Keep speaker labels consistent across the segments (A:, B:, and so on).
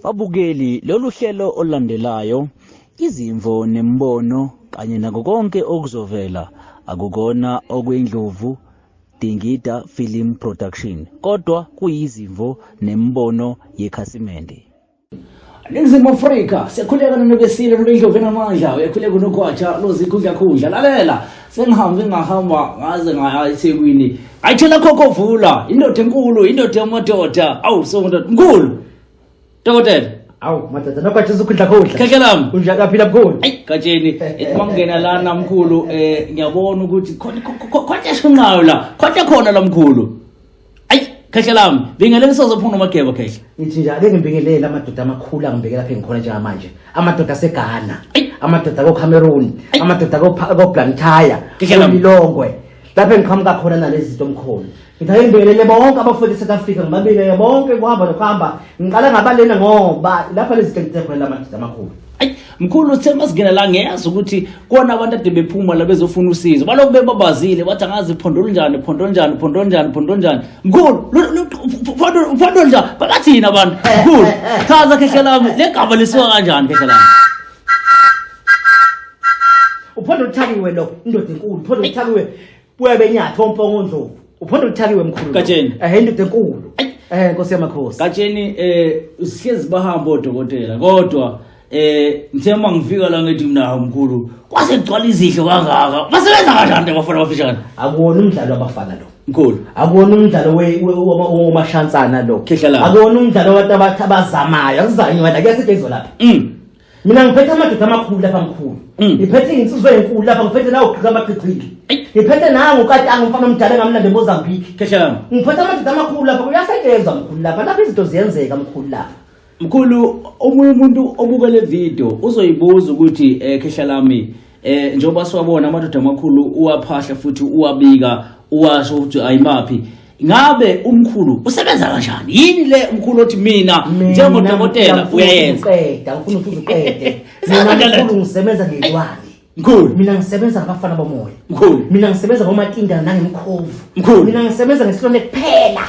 A: Babukeli lolu hlelo olandelayo izimvo nembono kanye nako konke okuzovela akukona okwendlovu Dingida Film Production kodwa kuyizimvo nembono yekhasimende.
B: Ningizimu Afrika siyakhuleka nokesile nokendlovu namandla uyakhuleka nokwatsha lozikhundla khundla lalela sengihambe ngahamba ngaze ngaya eThekwini ayithela khokho vula indoda enkulu indoda yamadoda awu sondoda nkulu Dokotela
C: awu madoda nokwathi ukhundla khundla
B: khekhelami
C: unjaka phila mkhulu
B: ayi katsheni mangena lana mkhulu ngiyabona ukuthi khona shonqayo la khona la mkhulu ayi khekhelami bingelele sozophuma nomageba khehla
C: ngithi nje ake ngibingelela amadoda amakhulu angibekela lapha engikhona njengamanje amadoda aseGhana amadoda koCameroon amadoda koBlantyre koLilongwe lapha engiqhamuka khona nalezi zinto omkhulu ngithaye ngibingelele bonke abafundisa South Africa ngibabingelele bonke kuhamba nokuhamba ngiqala ngabalena ngoba lapha lezi zinto khona amadoda amakhulu
B: ayi mkhulu uthe masingena la ngiyazi ukuthi kona abantu ade bephuma la bezofuna usizo balokhu bebabazile bathi angazi phondolo njani mkhulu phondolo njani balathina abantu mkhulu chaza khehlalami legaba lisiwa kanjani khehlalami
C: uphondo uthakiwe lo indoda enkulu uphondo uthakiwe buya benyatho ompongo ndlovu uphondo uthakiwe mkhulu
B: katsheni
C: indoda enkulu Nkosi yamakhosi
B: katsheni sihlezi bahamba odokotela kodwa ngithe mangifika la ngithi mina mkhulu kwase gcwala izihlo kangaka basebenza kanjani abafana abafishane
C: akuwona umdlalo wabafana lo
B: mkhulu
C: akuwona umdlalo womashansana lo
B: khehlalami
C: akuwona umdlalo wabantu abazamayo akuzanyi wena kuyasetshenziswa lapha mina ngiphethe amadoda amakhulu lapha mkhulu ngiphethe insizwe enkulu lapha ngiphethe nawo uGqika amaqhiqhili ngiphethe nangu katanga umfana omdala engamlanda eMozambique
B: khehlalami
C: ngiphethe amadoda amakhulu lapha kuyasetshenzwa mkhulu lapha izinto ziyenzeka mkhulu lapha
B: mkhulu omunye umuntu obuka le video uzoyibuza ukuthi khehlalami njengoba siwabona amadoda amakhulu uwaphahla futhi uwabika uwasho ukuthi ayimaphi ngabe umkhulu usebenza kanjani yini le umkhulu othi mina njengodokotela uyayenza
C: uqeda ufuna ukuthi uqede mina mkhulu ngisebenza ngelwane
B: mkhulu
C: mina ngisebenza ngabafana bomoya
B: mkhulu
C: mina ngisebenza ngomatinda nangemkhovu
B: mkhulu
C: mina ngisebenza ngesilone kuphela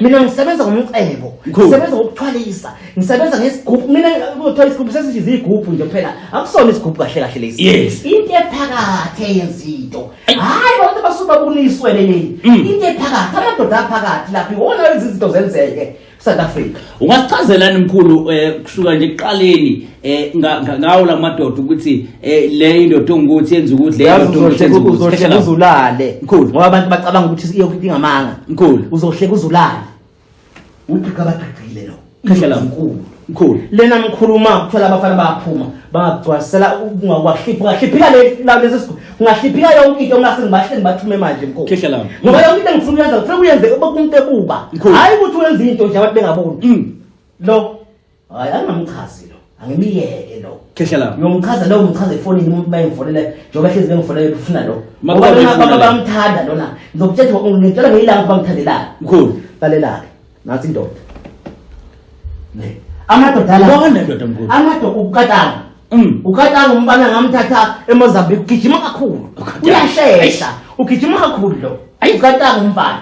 C: mina ngisebenza ngomcebo ngisebenza ngokuthwalisa ngisebenza ngesigubhu mina uthola isigubhu sesithi igubhu nje phela akusona isigubhu kahle kahle lesi
B: yes
C: into ephakathi eyenzinto hayi abantu basuka buniswe leli into ephakathi amadoda aphakathi lapha iwona lezi zinto zenzeke South Africa
B: ungasichazelani mkhulu kusuka nje ekuqaleni ngawo la madoda ukuthi le indoda ongukuthi yenza ukuthi le indoda
C: uzohleka uzulale
B: mkhulu
C: ngoba abantu bacabanga ukuthi iyokuthi ingamanga
B: mkhulu
C: uzohleka uzulale uGqika abaqhiqhile lo
B: khehlalami mkhulu
C: lena ngikhuluma ukuthola abafana bayaphuma bangagcwasela ungakwahlipha lezi siku ungahlipha yonke into ongase ngibahle bathume manje mkhulu
B: khehlalami
C: ngoba yonke into engifuna uyenza kufanele uyenze umuntu ekuba hayi ukuthi wenze into nje abantu bengaboni lo hayi angamchazi lo angimiyeke lo
B: khehlalami
C: ngiyomchaza lo umchaza efonini umuntu bayimfonele njengoba hlezi bengifonele ufuna lo ngoba lona bamthanda lona ngizokuthetha ngitshela ngiyilanga bangithandelana
B: mkhulu
C: lalela nathi indoda amadoda la
B: bona ndoda mkhulu
C: amadoda ukatanga umbana ngamthatha eMozambique ugijima kakhulu uyashesha ugijima kakhulu lo ukatanga umbana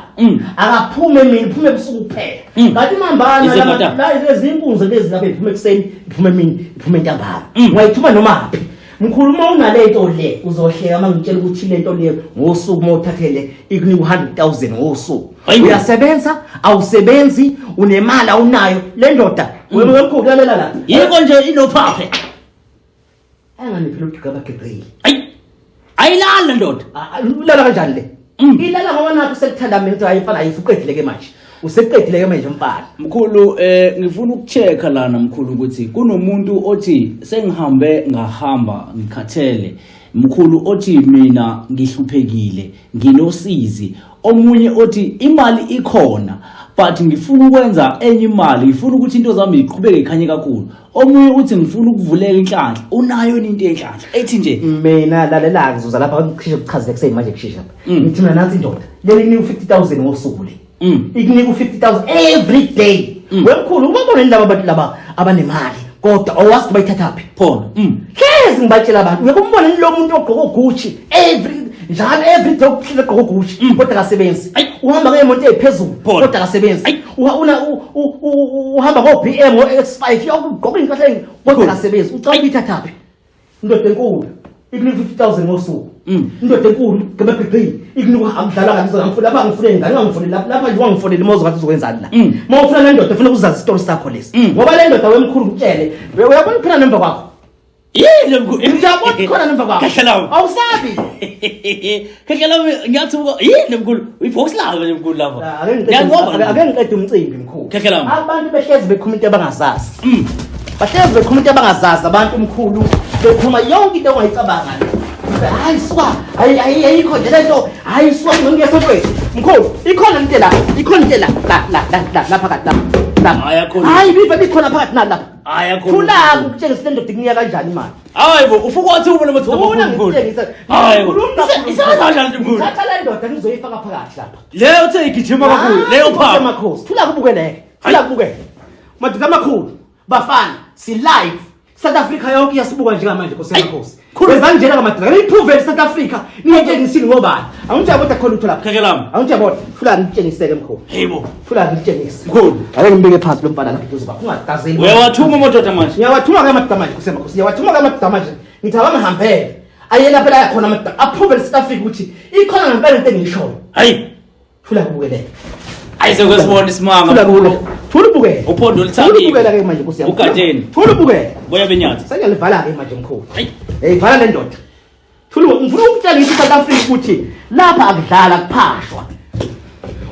C: akaphume mina iphume ebusuku kuphela ngathi mambana la lezi inkunzi lezi lapha iphume ekseni iphume mina iphume ntambama ngiyithuma noma phi mkhuluma unale into le uzohleka mangitshela ukuthi le nto le ngosuku mawuthathele ikunika 100,000 ngosuku uyasebenza awusebenzi unemali awunayo le ndoda wemkhulu lalela la
B: yiko nje inophaphe
C: anganiphila uGqika abaqhiqhile
B: ayilala ndoda
C: ulala kanjani le ilala ngoba nakho sekuthanda mina ukuthi ayifana ayifuqedile ke manje useqedile ke manje mfana
B: mkhulu ngifuna ukuchecka lana mkhulu ukuthi kunomuntu othi sengihambe ngahamba ngikhathele mkhulu othi mina ngihluphekile nginosizi omunye othi imali ikhona but ngifuna ukwenza enye imali ngifuna ukuthi into zami iqhubeke ikhanye kakhulu omunye uthi ngifuna ukuvuleka inhlanhla unayo into enhlanhla ethi nje
C: mina lalela ngizoza lapha ngiqhishe ukuchazela kusemanje kushisa ngithi mina nathi indoda leli ni 50,000 ngosuku le ikunika 50,000 every day wemkhulu ubabona indaba abantu laba abanemali kodwa awazi kuba ithathaphi
B: phona
C: hlezi ngibatshela abantu uyekumbona lo muntu ogqoka uGucci every njalo every day ukuphila gogushi kodwa akasebenzi uhamba ngeemoto eziphezulu kodwa akasebenzi uhamba ngo-BM ngo-X5 yokugqoka impahla kodwa akasebenzi ucabanga ithathaphi indoda enkulu ikunika 50,000 ngosuku indoda enkulu ngamabhibhi ikunika akudlala kanti ngifuna lapha ngifune ngani ngangifune lapha nje wangifonela imozo ngathi uzokwenzani la mawufuna le ndoda ufuna ukuzazi isitori sakho lesi ngoba le ndoda wemkhulu ngitshele uyabona iphina nemva kwakho
B: yini mkhulu
C: ngiyabona khona nemva kwakho
B: kahlala
C: awusabi
B: kahlala ngiyathi yini mkhulu uyibox lawo nje mkhulu lapha
C: ake ngiqede umcimbi mkhulu
B: kahlala
C: abantu behlezi bekhuluma into abangazazi bahlezi bekhuluma into abangazazi abantu mkhulu bekhuluma yonke into ongayicabanga hayi swa ayikho nje lento hayi swa ngiyesotwe mkhulu ikhona into la phakathi hayi biva ikhona phakathi nalapha thula ukutshengisa le ndoda ikunika kanjani imali
B: hayi bo ufuna wathi ubone ukuthi mkhulu hayi isebenza kanjani mkhulu
C: thatha le ndoda ngizoyifaka phakathi lapha
B: leyo uthe igijima kakhulu leyo pha
C: makhosi thula kubukeleke thula kubukele madoda amakhulu bafana si live South Africa yonke iyasibuka njengamanje kosemakhosi kwenzani njena ngamadoda iprove South Africa niyetshengisile ngobani angijabota khona uthola
B: khekelami
C: angijabota thula ngitshengiseke mkhulu
B: hayibo
C: thula ngitshengise
B: mkhulu
C: ake ngibeke phansi lo mbala lapha duze ungadazeli
B: uyawathuma amadoda manje
C: ngiyawathuma ke amadoda manje kosemakhosi ngiyawathuma ke amadoda manje ngithi abangihambele ayena phela yakhona amadoda approve South Africa ukuthi ikhona ngempela into engishoyo
B: hayi
C: thula kubukeleke
B: ayisekwesibona isimanga
C: thula ubukele
B: uphondo lithathile
C: ubukela ke manje Nkosi yami
B: ugatsheni
C: thula ubukele
B: boya benyathi
C: sengiyalivala ke manje mkhulu
B: hayi
C: vala le ndoda thula ngifuna ukutshela ukuthi South Africa ukuthi lapha akudlala kuphashwa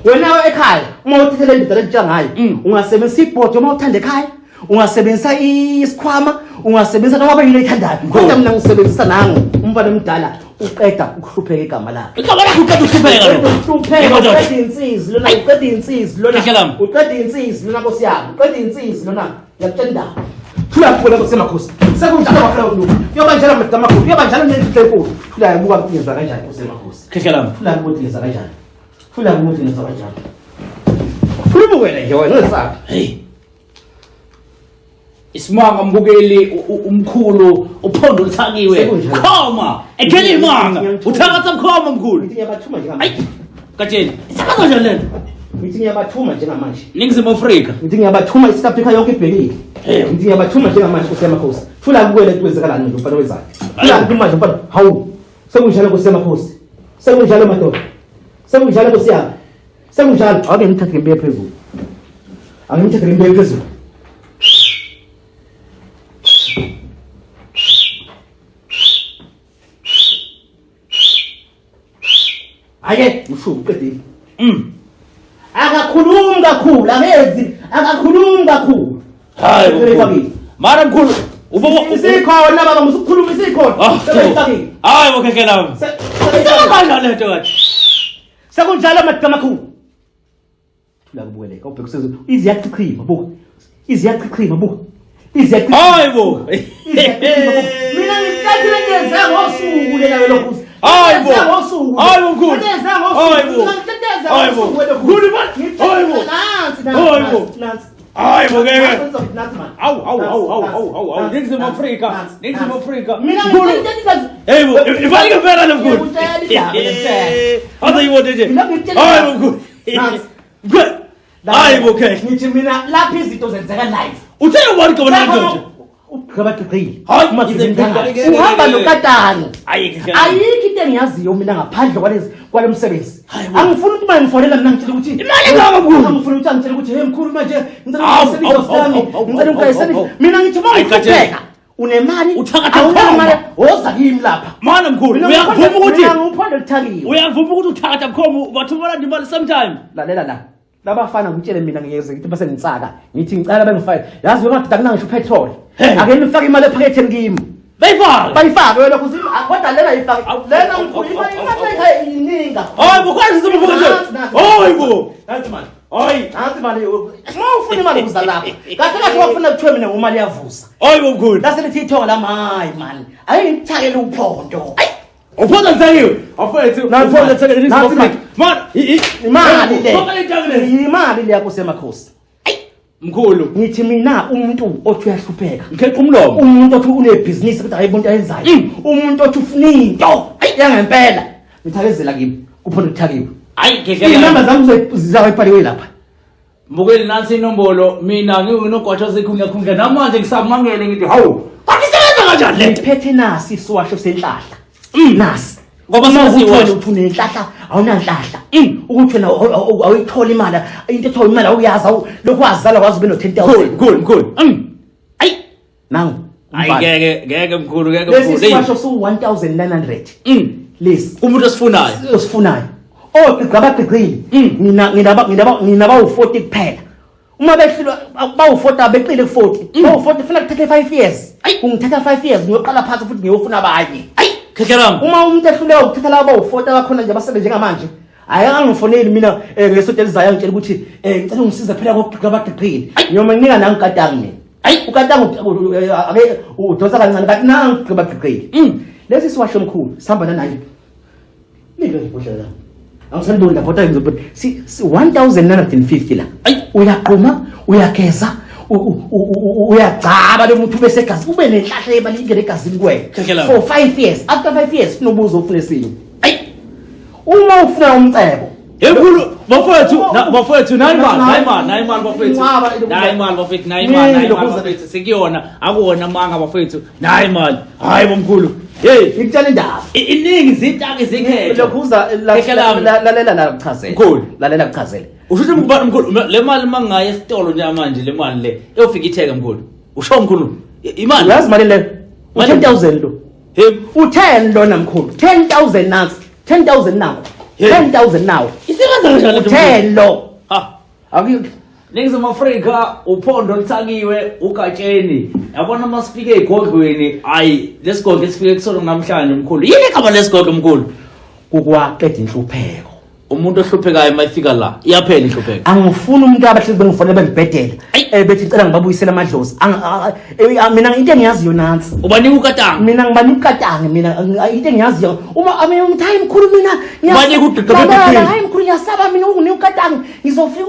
C: wena ekhaya uma uthethele indoda lentshela ngayo ungasebenzisa ibhodo uma uthanda ekhaya ungasebenzisa isikhwama ungasebenzisa noma yini oyithandayo kodwa mina ngisebenzisa nangu umfana omdala uqeda ukuhlupheka igama lakhe
B: igama lakhe uqeda ukuhlupheka
C: uqeda insizwe lona uqeda insizwe lona uqeda insizwe lona Nkosi yami uqeda insizwe lona yakutshela indaba thula kuphela kosemakhosi sekunjalo bafela ukuthi kuyoba njalo madama amakhulu kuyoba njalo nenhle enkulu thula yabuka kuyenza kanjani kosemakhosi
B: khekelami
C: thula ukuthi yenza kanjani thula ukuthi yenza kanjani thula ubukele nje wena ngesabi
B: hey isimanga mbukeli umkhulu uphondo lithakiwe khoma ekheli imanga uthakatha khoma mkhulu
C: ngithi ngiyabathuma nje
B: hayi katsheni isebenza njani lento
C: ngithi ngiyabathuma njengamanje
B: Ningizimu Afrika
C: ngithi ngiyabathuma South Africa yonke ibhekile ngithi ngiyabathuma njengamanje kosemakhosi thula kubukele kwenzakalani nje umfana wezakhe thula kumanje umfana hawu sekunjalo kosemakhosi sekunjalo madoda sekunjalo Nkosi yami sekunjalo ake ngithathe ngembe phezulu angimthathe ngembe phezulu ake mshuku qedile akakhulumi kakhulu angezi akakhulumi kakhulu
B: hayi mara mkhulu
C: isikhona baba ngisukhuluma isikhona
B: hayi bokhekelami sebenza lento kathi
C: sekunjalo madama amakhulu thula kubukele ubhekuse iziyachichima buka iziyachichima buka iziyachichima
B: hayi bo
C: mina ngicacile ngenze ngosuku lena lokhu
B: hayi bo hayi mkhulu hayi bo hayi bo khulu manje hayi bo hayi bo hayi bo ngeke awu Ningizimu Afrika
C: mina
B: mkhulu hey bo ibali ngempela le mkhulu hayi yiwote nje hayi bo mkhulu hayi bo ke
C: ngithi mina lapha izinto zenzeka live
B: uthe ubani gaba nje
C: ugabaqile
B: hayi
C: uhamba nokatani
B: ayikho
C: into engiyaziyo mina ngaphandle kwale msebenzi angifuni ukuthi manje ngifonela mina ngitshela ukuthi
B: imali ngaka mkhulu
C: angifuni ukuthi angitshele ukuthi hey mkhulu manje ngicela ngicela mina ngithi mangikupheka unemali awunamali woza kimi lapha
B: mana mkhulu uyavuma ukuthi
C: ngiphondo lithakiwe
B: uyavuma ukuthi uthakatha mkhomo bathumela imali sometime
C: lalela la labafana ngitshele mina ngiyeze ngithi base ngitsaka ngithi ngicela bengifake yazi wemadoda kunangisho petrol ake nifake imali ephaketheni kimi bayifake wena kuthi kodwa lena ifake lena mkhulu imali ininga
B: hayi bukwazi sibuvuke hayi bo
C: nansi manje
B: hayi
C: nansi manje uma ufuna imali uza lapha kahle kahle wafuna kuthiwe mina ngomali yavusa
B: hayi bo mkhulu
C: lase lithi ithoka la mayi man ayi ngithakele uphondo
B: uphondo lithakiwe afethu
C: uphondo lithakiwe
B: man
C: imali le yakho semakhosi
B: mkhulu
C: ngithi mina umuntu othi uyahlupheka
B: ngikheqa umlomo
C: umuntu othi unebhizinisi ukuthi hayi umuntu ayenzayo umuntu othi ufuna into yangempela ngithakezela kimi kuphona ukuthakiwe
B: hayi
C: inamba zami zizawayibhaliwe lapha
B: mbukeli nansi inombolo mina nginogwatsha sekhunga namanje ngisamangele ngithi hawu kakisebenza kanjani le
C: ngiphethe nasi isiwasho senhlahla nasi
B: ngoba
C: sasiwasho uphune inhlahla awunanhlahla ukuthi wena awuyithola imali into ethola imali awuyazi lokho wazala kwazi ube no 10,000
B: mkhulu ayi
C: nangu
B: ngeke mkhulu
C: lesi siwasho su 1,900 lesi
B: umuntu
C: osifunayo ogqabagqile nginaba u40 kuphela uma behlilo bawu40 abeqile ku40 bawu40 funa kuthathe 5 years ungithatha 5 years ngiyoqala phansi futhi ngiyofuna abanye
B: khekhelam
C: uma umuntu ehluleka ukuthatha laba bawu40 abakhona nje abasebenze njengamanje ayangifoneli mina ngesonto elizayo ngitshela ukuthi ngicela ungisize phela kokugqabagqile noma nginika nangigadangi mina ugadangi udosa kancane kanti nangi ugqabagqile lesi siwasho omkhulu sihamba nayo nilo ngibhodlela awusandoni lapho ngizobona si 1,950 la uyaqhuma uyageza uyagcaba lomuntu bese egazi ube nenhlahla ebalingene egazini kwena for 5 years after 5 years sinobuzo ufune sini uma ufuna umcebo
B: enkulu bafowethu nayi bafowethu sikuyona akuwona manga bafowethu nayi mali hayi bomkhulu hey
C: ngitshela indaba
B: iningi izintake zikhethe
C: lokhuza lalela la kuchazela
B: mkhulu
C: lalela kuchazela
B: usho mkhulu le mali mangaye esitolo nje manje le mali le eyofika itheka mkhulu usho mkhulu imali
C: yazi mali le 10,000 lo u10 lona mkhulu 10,000 nansi 10,000 now 10,000 now
B: isebenza kanjani
C: u10 lo
B: ha
C: akuyo
B: Ningizimu Afrika uphondo lithakiwe ugatsheni yabona masifike egodlweni ayi lesigodlo esifike kusona namhlanje mkhulu yini igama lesigodlo mkhulu
C: kukwaqeda inhlupheko
B: umuntu ohluphekayo mayifika la iyaphela inhlupheko
C: angifuni umuntu abahlezi bengifonela bengibhedela bethi ngicela ngibabuyisela amadlozi mina into engiyaziyo nansi
B: ubanika ukatanga
C: mina ngibanika ukatanga mina into engiyaziyo uma umthayi mkhulu mina
B: ubanika udegabegabini
C: hayi mkhulu ngiyasaba mina unginika ukatanga ngizofika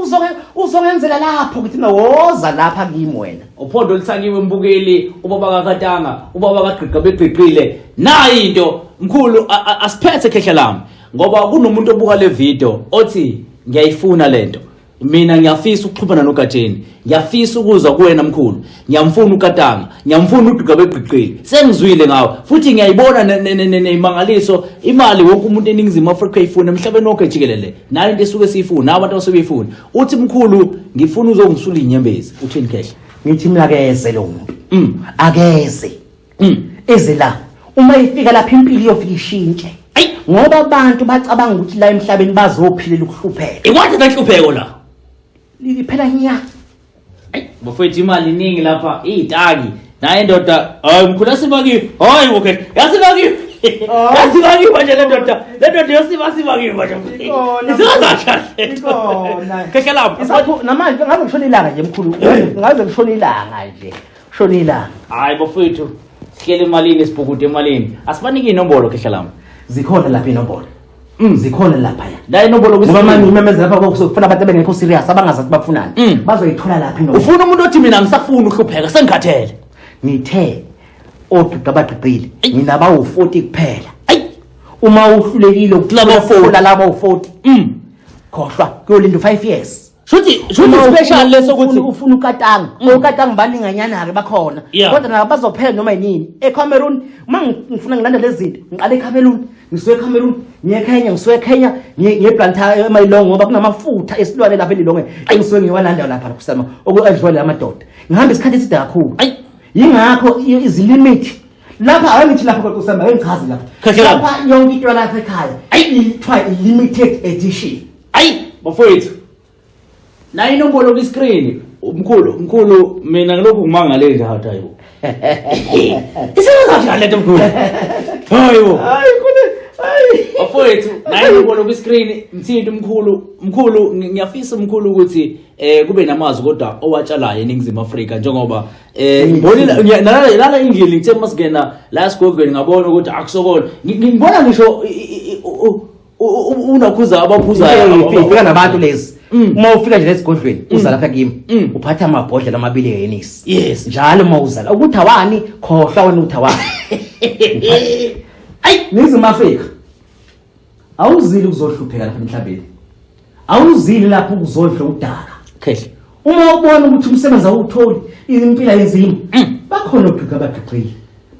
C: uzongenzela lapho ukuthi nawoza lapha kimi wena
B: uphondo lithakiwe mbukeli ubaba kakatanga ubaba kagqigabegqile nayi into mkhulu asiphethe khehla lami ngoba kunomuntu obuka le video othi ngiyayifuna lento mina ngiyafisa ukuxhumana nogatsheni ngiyafisa ukuzwa kuwena mkhulu ngiyamfuna ukatanga ngiyamfuna udugabegqile sengizwile ngawe futhi ngiyayibona nemangaliso imali wonke umuntu eningizimu Afrika ayifuna emhlabeni wonke jikelele nayo into esuke siyifuna abantu abasebeyifuna uthi mkhulu ngifuna uzongisula inyembezi uthini khehla
C: ngithi mina akeze lo muntu akeze eze la uma ifika lapha impilo iyofika ishintshe ngoba abantu bacabanga ukuthi la emhlabeni bazophilela ukuhlupheka
B: ikwathi lahlupheko la
C: liphela nya
B: bafethu imali iningi lapha izitaki naye indoda mkhulu asibakiwe hayi okay yasibakiwe yasibakiwe manje le ndoda yosibakiwe manje
C: ikona
B: keke lapho
C: namanje ngabe kushona ilanga nje mkhulu ngabe kushona ilanga nje kushona ilanga
B: hayi bafethu sihlele emalini sibhukude emalini asibanike inombolo kehla lami
C: zikhona lapha inombolo zikhona lapha
B: la inombolo
C: ngoba manje imemeze lapha kokufuna abantu abengekho serious abangazathi bafunani bazoyithola lapha inombolo
B: ufuna umuntu othi mina ngisafuna uhlupheka sengikhathele
C: ngithe odugabagqile mina bawu40 kuphela uma uhlulekile ukulaba laba u40 khohlwa kuyolinda 5 years
B: Shuthi special leso ukuthi
C: ufuna ukatanga balinganyana ke bakhona kodwa nabo bazophela noma yini eCameroon ngifuna ngilanda lezi zinto ngiqale eCameroon ngisuke eCameroon ngiye eKenya ngisuke eKenya ngiye eBlantyre eMayilongo ngoba kunamafutha esilwane lapha eLilongwe engisuke ngiwalanda lapha kusama okudlwele amadoda ngihamba isikhathi eside kakhulu yingakho izilimit lapha ayithi lapha kusama ngichaze lapha yonke into lapha ekhaya ithiwa limited edition
B: bafowethu na inombolo ku screen mkhulu mina ngilokhu ngimangale nje hathayo isebenza njani lento mkhulu hayo bafowethu na inombolo ku screen mthinto mkhulu ngiyafisa mkhulu ukuthi kube namazwi kodwa owatshalayo eningizimu Afrika njengoba ngibonile nalala indlela ngithe masingena la esigodlweni ngabona ukuthi akusokona ngibona ngisho unakhuza abaphuzayo
C: fika nabantu lezi uma ufika nje esigodlweni uza lapha kimi uphatha amabhodlela amabili eyenisi
B: yes
C: njalo uma uzala ukuthi awani khohlwa wena uthi awani nizimu Afrika awuzili ukuzohlupheka lapha emhlabeni awuzili lapho ukuzodla udaka
B: Khehle
C: uma ubona ukuthi umsebenzi awutholi impilo yenzima bakhona ogqika abagqile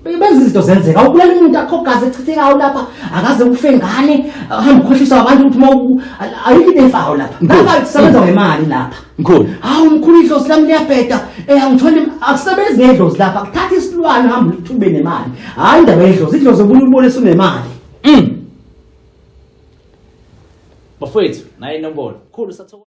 C: benza izinto zenzeka awubulala umuntu akho gazi echithekayo lapha akaze ufe ngane hamba ukhohlisa abantu ukuthi ayikho into efayo lapha ngaba kusebenza ngemali lapha
B: mkhulu
C: hawu mkhulu idlozi lami liyabheda angithole akusebenzi ngedlozi lapha kuthatha isilwane hamba uthube nemali hayi indaba idlozi ubona ubone sunemali
B: bafowethu naye inombolo mkhulu sathokoza